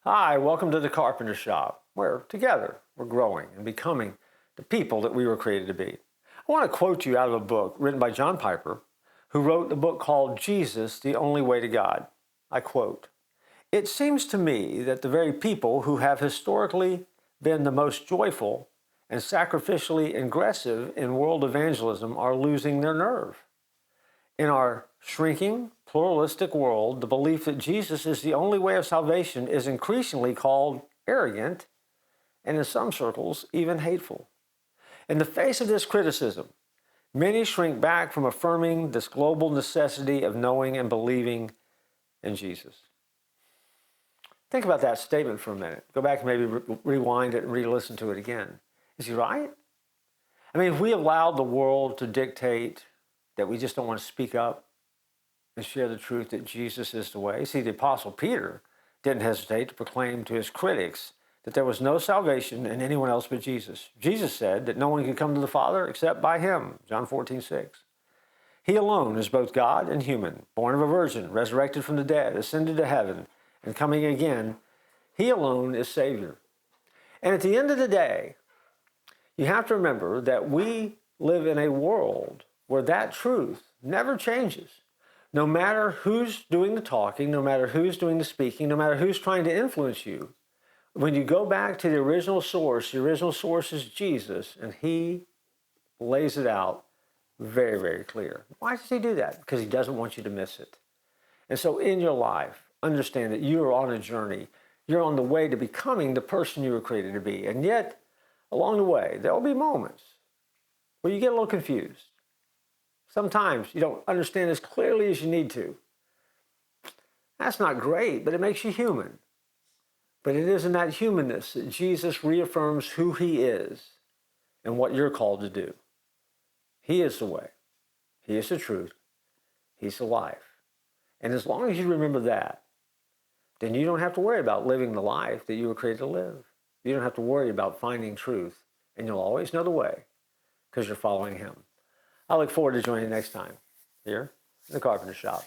Hi, welcome to the Carpenter Shop, where together we're growing and becoming the people that we were created to be. I want to quote you out of a book written by John Piper, who wrote a book called Jesus, the Only Way to God. I quote, "It seems to me that the very people who have historically been the most joyful and sacrificially aggressive in world evangelism are losing their nerve. In our shrinking, pluralistic world, the belief that Jesus is the only way of salvation is increasingly called arrogant and in some circles even hateful. In the face of this criticism, many shrink back from affirming this global necessity of knowing and believing in Jesus." Think about that statement for a minute. Go back and maybe rewind it and re-listen to it again. Is he right? I mean, if we allowed the world to dictate that we just don't want to speak up and share the truth that Jesus is the way. See, the Apostle Peter didn't hesitate to proclaim to his critics that there was no salvation in anyone else but Jesus. Jesus said that no one can come to the Father except by him, John 14:6. He alone is both God and human, born of a virgin, resurrected from the dead, ascended to heaven, and coming again. He alone is Savior. And at the end of the day, you have to remember that we live in a world where that truth never changes. No matter who's doing the talking, no matter who's doing the speaking, no matter who's trying to influence you, when you go back to the original source is Jesus, and he lays it out very, very clear. Why does he do that? Because he doesn't want you to miss it. And so in your life, understand that you are on a journey. You're on the way to becoming the person you were created to be. And yet, along the way, there will be moments where you get a little confused. Sometimes you don't understand as clearly as you need to. That's not great, but it makes you human. But it is in that humanness that Jesus reaffirms who he is and what you're called to do. He is the way. He is the truth. He's the life. And as long as you remember that, then you don't have to worry about living the life that you were created to live. You don't have to worry about finding truth, and you'll always know the way because you're following him. I look forward to joining you next time here in the Carpenter Shop.